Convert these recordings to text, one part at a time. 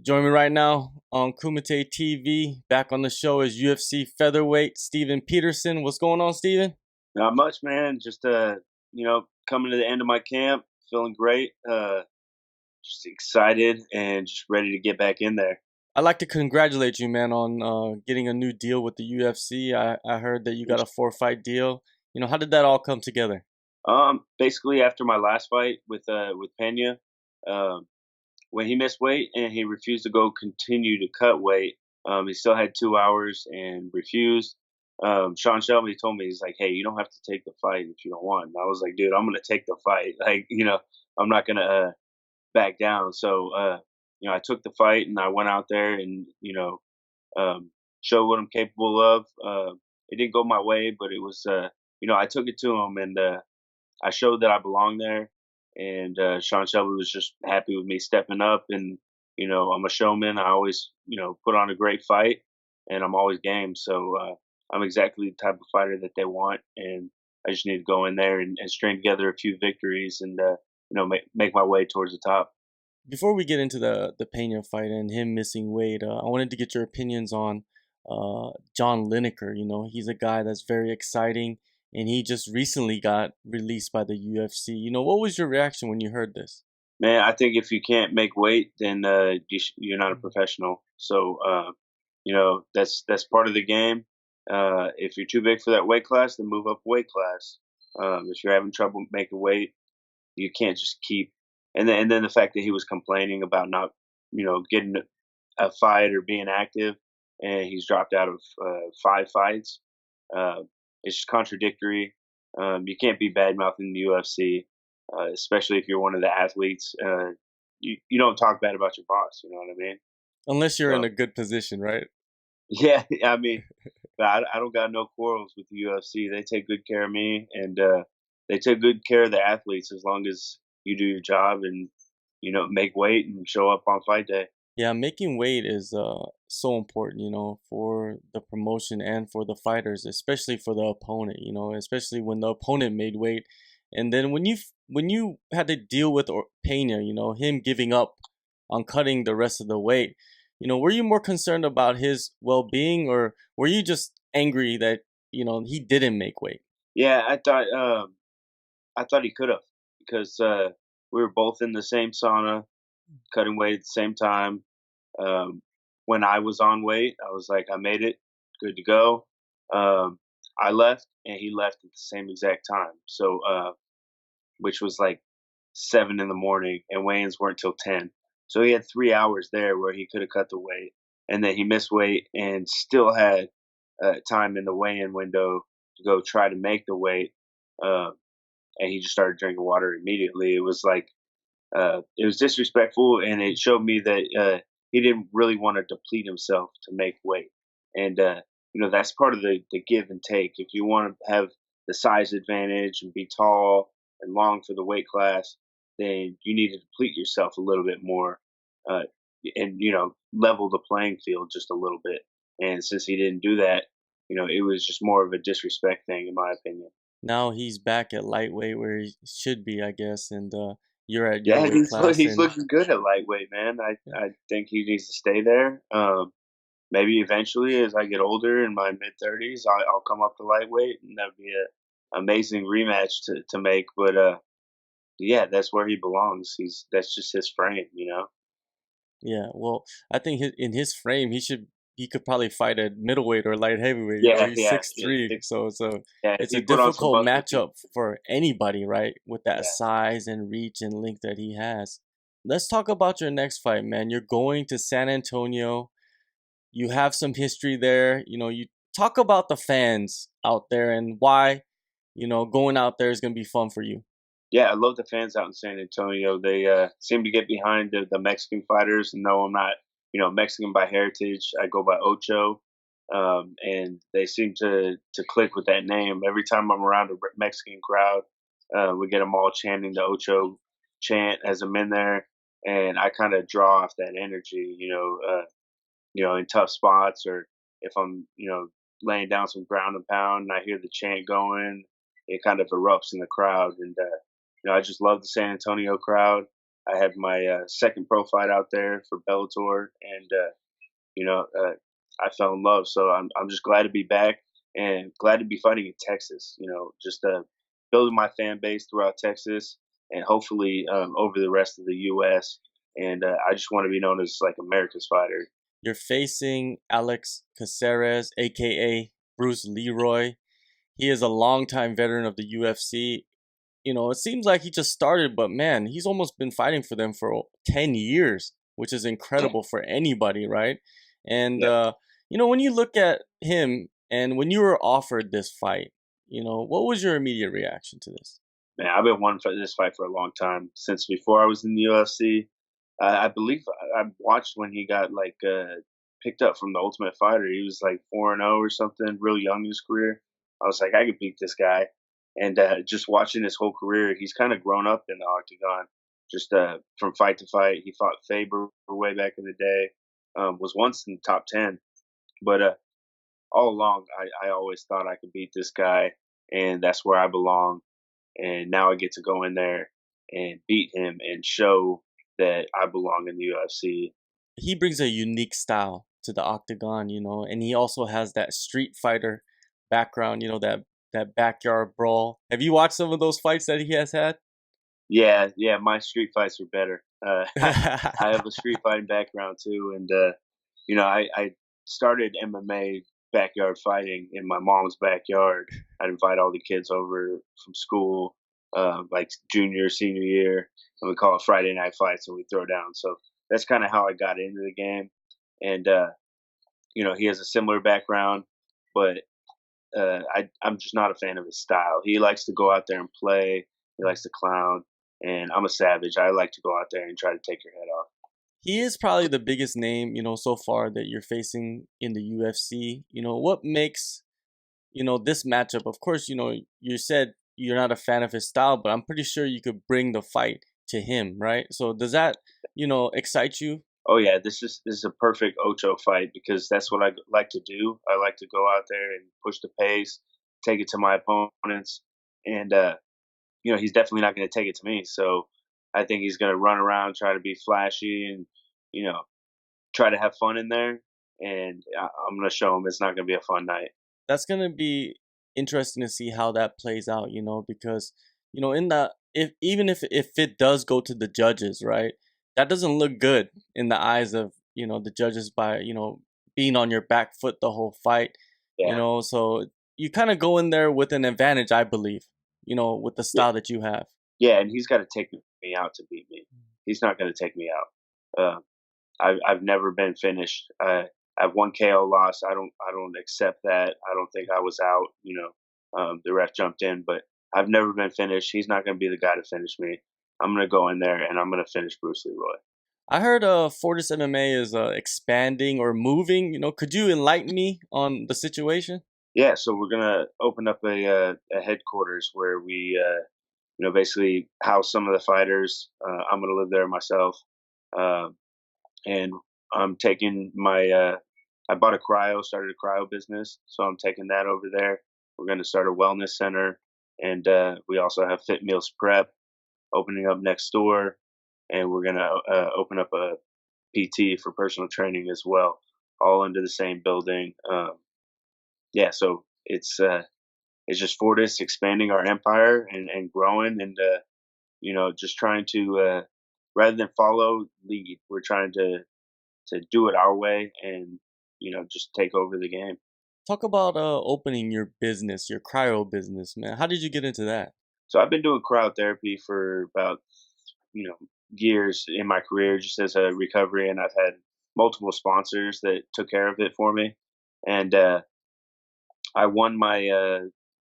Join me right now on Kumite TV. Back on the show is UFC featherweight Steven Peterson. What's going on, Steven? Not much, man. Just coming to the end of my camp, feeling great. Just excited and just ready to get back in there. I'd like to congratulate you, man, on getting a new deal with the UFC. I heard that you got a 4-fight deal. How did that all come together? Basically after my last fight with Pena, um, when he missed weight and he refused to go continue to cut weight, he still had 2 hours and refused. Sean Shelby told me, he's like, "Hey, you don't have to take the fight if you don't want." And I was like, "Dude, I'm gonna take the fight. Like, I'm not gonna back down." So, I took the fight and I went out there and showed what I'm capable of. It didn't go my way, but it was I took it to him and I showed that I belonged there. And Sean Shelby was just happy with me stepping up. And I'm a showman. I always put on a great fight, and I'm always game. So I'm exactly the type of fighter that they want, and I just need to go in there and string together a few victories and make my way towards the top. Before we get into the Pena fight and him missing weight, I wanted to get your opinions on John Lineker. He's a guy that's very exciting, and he just recently got released by the UFC. What was your reaction when you heard this? Man, I think if you can't make weight, then you're not a professional. So that's part of the game. If you're too big for that weight class, then move up weight class. If you're having trouble making weight, you can't just keep. And then the fact that he was complaining about not, getting a fight or being active, and he's dropped out of 5 fights. Uh, it's just contradictory. You can't be bad mouthing the UFC, especially if you're one of the athletes. You don't talk bad about your boss. You know what I mean? Unless you're in So a good position, right? yeah, I mean, I don't got no quarrels with the UFC. They take good care of me, and they take good care of the athletes as long as you do your job and make weight and show up on fight day. Yeah, making weight is so important, for the promotion and for the fighters, especially for the opponent, especially when the opponent made weight. And then when you had to deal with Pena, him giving up on cutting the rest of the weight, were you more concerned about his well-being, or were you just angry that, he didn't make weight? Yeah, I thought he could have, because we were both in the same sauna, cutting weight at the same time. Um, when I was on weight, I was like, I made it, good to go. Um, I left, and he left at the same exact time. So, which was like 7 in the morning, and weigh-ins weren't till 10. So he had 3 hours there where he could have cut the weight, and then he missed weight and still had time in the weigh-in window to go try to make the weight. Um, and he just started drinking water immediately. It was like it was disrespectful, and it showed me that he didn't really want to deplete himself to make weight. And that's part of the give and take. If you want to have the size advantage and be tall and long for the weight class, then you need to deplete yourself a little bit more, uh, and level the playing field just a little bit. And since he didn't do that, it was just more of a disrespect thing, in my opinion. Now he's back at lightweight where he should be, I guess, and you're at your Yeah, weight class, he's and looking good at lightweight, man. I think he needs to stay there. Maybe eventually, as I get older, in my mid 30s, I'll come up to lightweight, and that'd be a amazing rematch to make. But yeah, that's where he belongs. That's just his frame. yeah, well, I think in his frame, he could probably fight at middleweight or light heavyweight. Yeah, He's yeah, 6'3", so yeah. If it's a he put on some difficult muscle, matchup for anybody, right? With that yeah. size and reach and length that he has. Let's talk about your next fight, man. You're going to San Antonio. You have some history there. You talk about the fans out there and why, going out there is going to be fun for you. Yeah, I love the fans out in San Antonio. They seem to get behind the Mexican fighters. And no, I'm not, Mexican by heritage. I go by Ocho, and they seem to click with that name. Every time I'm around a Mexican crowd, we get them all chanting the Ocho chant as I'm in there, and I kind of draw off that energy. In tough spots, or if I'm, laying down some ground and pound and I hear the chant going, it kind of erupts in the crowd. And I just love the San Antonio crowd. I had my second pro fight out there for Bellator, and you know, I fell in love. So I'm just glad to be back and glad to be fighting in Texas. Just building my fan base throughout Texas and hopefully over the rest of the U.S. And I just want to be known as like America's fighter. You're facing Alex Caceres, aka Bruce Leroy. He is a longtime veteran of the UFC. It seems like he just started, but man, he's almost been fighting for them for 10 years, which is incredible for anybody, right? And, Yep. when you look at him and when you were offered this fight, what was your immediate reaction to this? Man, I've been wanting for this fight for a long time since before I was in the UFC. I believe I watched when he got like picked up from the Ultimate Fighter. He was like 4-0 or something, real young in his career. I was like, I could beat this guy. And just watching his whole career, he's kind of grown up in the octagon. Just from fight to fight, he fought Faber way back in the day. Was once in the top 10, but all along, I always thought I could beat this guy, and that's where I belong. And now I get to go in there and beat him and show that I belong in the UFC. He brings a unique style to the octagon, and he also has that street fighter background, that backyard brawl. Have you watched some of those fights that he has had? Yeah, yeah, my street fights are better. I have a street fighting background too, and I started MMA backyard fighting in my mom's backyard. I'd invite all the kids over from school, like junior, senior year, and we call it Friday night fights, and we throw down. So that's kind of how I got into the game. And he has a similar background, but I'm just not a fan of his style. He likes to go out there and play. He likes to clown, and I'm a savage. I like to go out there and try to take your head off. He is probably the biggest name, so far that you're facing in the UFC. What makes, this matchup? Of course, you said you're not a fan of his style, but I'm pretty sure you could bring the fight to him, right? So does that, excite you? Oh yeah, this is a perfect Ocho fight because that's what I like to do. I like to go out there and push the pace, take it to my opponents, and he's definitely not going to take it to me. So I think he's going to run around, try to be flashy, and you know try to have fun in there. And I'm going to show him it's not going to be a fun night. That's gonna be interesting to see how that plays out, because in the if even if it does go to the judges, right? That doesn't look good in the eyes of the judges by being on your back foot the whole fight, Yeah, So you kind of go in there with an advantage, I believe, with the yeah, style that you have. yeah. And he's got to take me out to beat me. He's not going to take me out. I've never been finished. I've one KO loss. I don't accept that. I don't think I was out. The ref jumped in, but I've never been finished. He's not going to be the guy to finish me. I'm going to go in there and I'm going to finish Bruce Leroy. I heard Fortis MMA is expanding or moving. Could you enlighten me on the situation? Yeah, so we're going to open up a headquarters where we, basically house some of the fighters. I'm going to live there myself. Um, and I'm taking I bought a started a cryo business, so I'm taking that over there. We're going to start a wellness center, and we also have Fit Meals Prep opening up next door, and we're going to open up a PT for personal training as well, all under the same building. Yeah, so it's just Fortis expanding our empire and growing, and just trying to rather than follow lead, we're trying to do it our way and just take over the game. Talk about opening your business, your cryo business, man. How did you get into that? So I've been doing cryotherapy for about years in my career, just as a recovery, and I've had multiple sponsors that took care of it for me. And I won my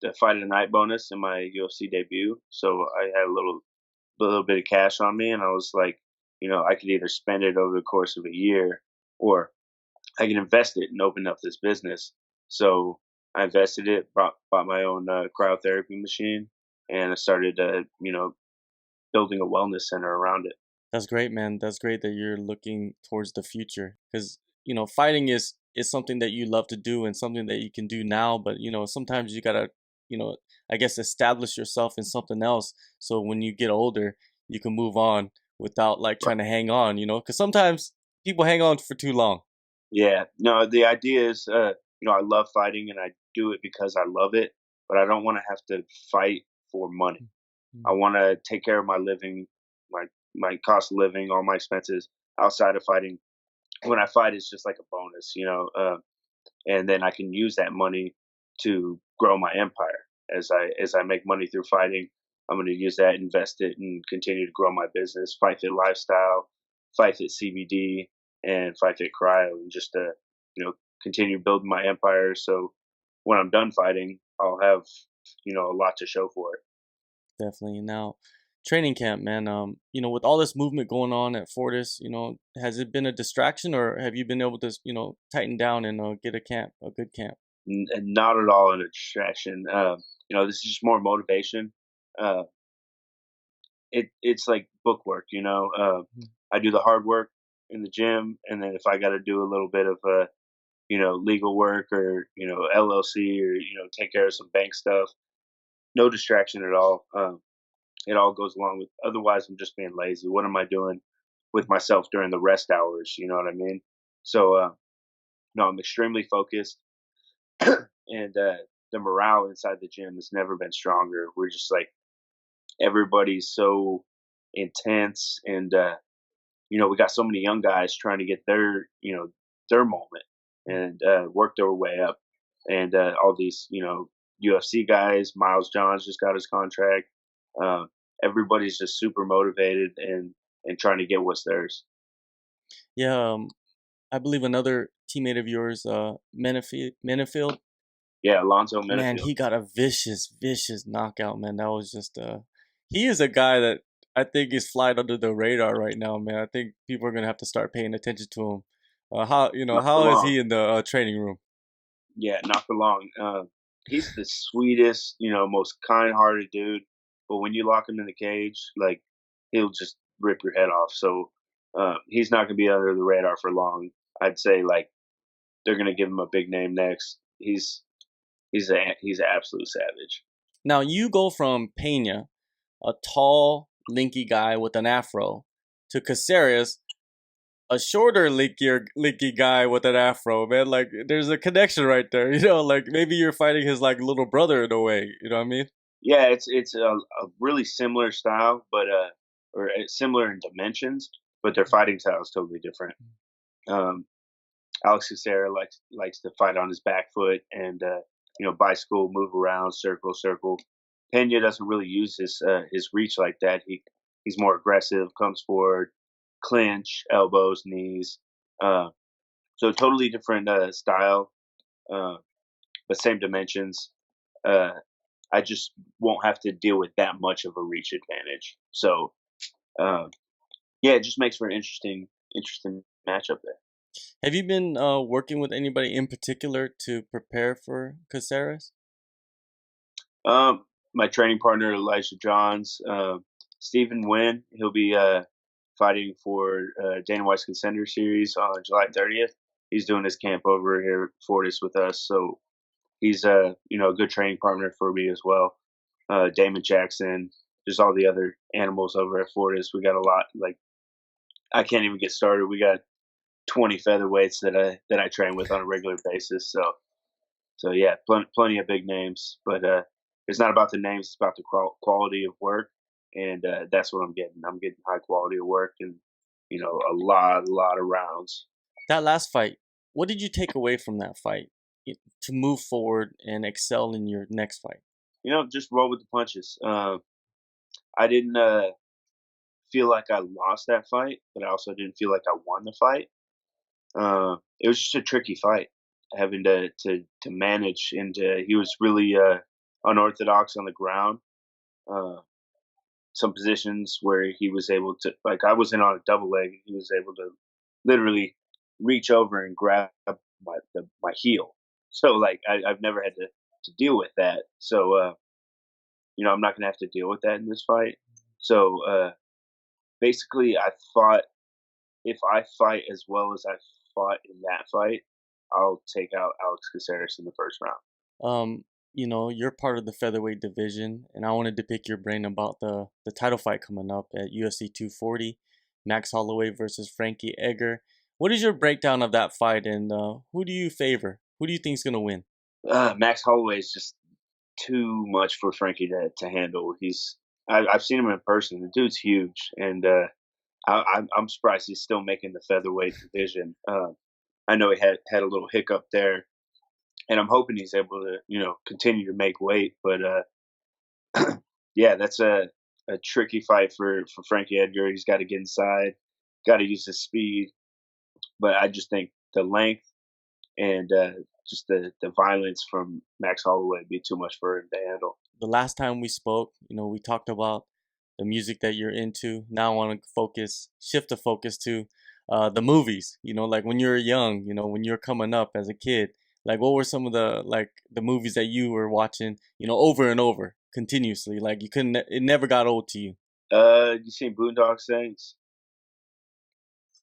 the fight of the night bonus in my UFC debut, so I had a little bit of cash on me, and I was like, I could either spend it over the course of a year, or I can invest it and open up this business. So I invested it, bought my own cryotherapy machine, and I started, building a wellness center around it. That's great, man. That's great that you're looking towards the future because fighting is something that you love to do and something that you can do now. But sometimes you gotta you know I guess establish yourself in something else so when you get older you can move on without like Right. trying to hang on, because sometimes people hang on for too long. Yeah. No, the idea is, I love fighting and I do it because I love it, but I don't want to have to fight for money. I Mm. want to take care of my living, my my cost of living, all my expenses outside of fighting. When I fight, it's just like a bonus, and then I can use that money to grow my empire. As I make money through fighting, I'm going to use that, invest it, and continue to grow my business, Fight Fit Lifestyle, Fight Fit CBD, and Fight Fit Cryo, and just to continue building my empire. So when I'm done fighting, I'll have a lot to show for it. Definitely. Now, training camp, man. With all this movement going on at Fortis, has it been a distraction, or have you been able to, tighten down and get a good camp? And not at all a distraction. This is just more motivation. Uh, it's like bookwork. Mhm. I do the hard work in the gym, and then if I got to do a little bit of legal work or LLC or take care of some bank stuff, no distraction at all. It all goes along with. Otherwise, I'm just being lazy. What am I doing with myself during the rest hours? You know what I mean? So no, I'm extremely focused, and the morale inside the gym has never been stronger. We're just like everybody's so intense, and we got so many young guys trying to get their moment and work their way up, and all these UFC guys. Miles Johns just got his contract. Uh, Everybody's just super motivated and trying to get what's theirs. Yeah, I believe another teammate of yours, Menefield, Yeah, Alonzo man, Minifield. he got a vicious, vicious knockout, man. That was just he is a guy that I think is flying under the radar right now, man. I think people are gonna have to start paying attention to him. Not for how is long. he in the training room? Yeah, not for long. He's the sweetest, most kind-hearted dude. But when you lock him in the cage, like he'll just rip your head off. So he's not gonna be under the radar for long. I'd say like they're gonna give him a big name next. He's an absolute savage. Now you go from Pena, a tall, linky guy with an afro, to Caceres, a shorter, linky guy with an afro. Man, like there's a connection right there. Like maybe you're fighting his like little brother in a way. You know what I mean? Yeah, it's a really similar style, but or similar in dimensions, but their fighting style is totally different. Um, Alex Caceres likes to fight on his back foot and bicycle, move around, circle, circle. Pena doesn't really use his reach like that. He's more aggressive, comes forward, clinch, elbows, knees. Uh, so totally different style, uh, but same dimensions. Uh, I just won't have to deal with that much of a reach advantage. So uh, yeah, it just makes for an interesting matchup there. Have you been working with anybody in particular to prepare for Caceres? My training partner Elijah Johns, Stephen Wynn. He'll be fighting for Dana White's Contender Series on July 30th. He's doing his camp over here at Fortis with us, so he's a good training partner for me as well. Damon Jackson, just all the other animals over at Fortis. We got a lot. Like I can't even get started. We got 20 featherweights that I train with on a regular basis. So yeah, plenty of big names, but it's not about the names; it's about the quality of work, and that's what I'm getting. I'm getting high quality of work, and a lot of rounds. That last fight, what did you take away from that fight to move forward and excel in your next fight? Just roll with the punches. I didn't feel like I lost that fight, but I also didn't feel like I won the fight. It was just a tricky fight, having to manage, and he was really unorthodox on the ground. Uh, some positions where he was able to, like I was in on a double leg, and he was able to literally reach over and grab my heel. So like I've never had to deal with that. So I'm not gonna have to deal with that in this fight. So basically, I thought if I fight as well as I fought in that fight, I'll take out Alex Caceres in the first round. Um, you're part of the featherweight division, and I wanted to pick your brain about the title fight coming up at UFC 240. Max Holloway versus Frankie Edgar. What is your breakdown of that fight, and who do you favor? Who do you think is gonna win? Max Holloway is just too much for Frankie to handle. I've seen him in person. The dude's huge, and I'm surprised he's still making the featherweight division. I know he had a little hiccup there, and I'm hoping he's able to continue to make weight. But yeah, that's a tricky fight for Frankie Edgar. He's got to get inside, got to use his speed. But I just think the length and just the violence from Max Holloway would be too much for him to handle. The last time we spoke, we talked about the music that you're into. Now I want to shift the focus to the movies. Like when you were young, when you were coming up as a kid, like what were some of the movies that you were watching, over and over continuously? Like you couldn't, it never got old to you. You seen Boondock Saints?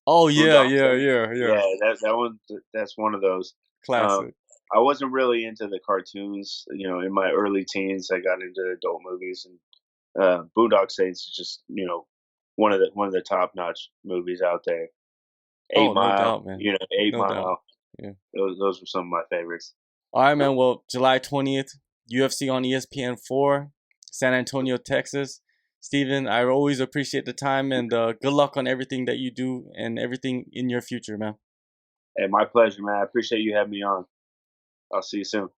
Oh yeah, Boondock yeah, Saints? yeah, yeah. Yeah, that's one of those. Um, Classic. I wasn't really into the cartoons. In my early teens, I got into adult movies, and Boondock Saints is just one of the top notch movies out there. Oh, Eight no Mile, doubt, man. Eight No doubt. Mile. Yeah. Those were some of my favorites. All right, man. Well, July 20th, UFC on ESPN 4, San Antonio, Texas. Steven, I always appreciate the time, and good luck on everything that you do and everything in your future, man. Hey, my pleasure, man. I appreciate you having me on. I'll see you soon.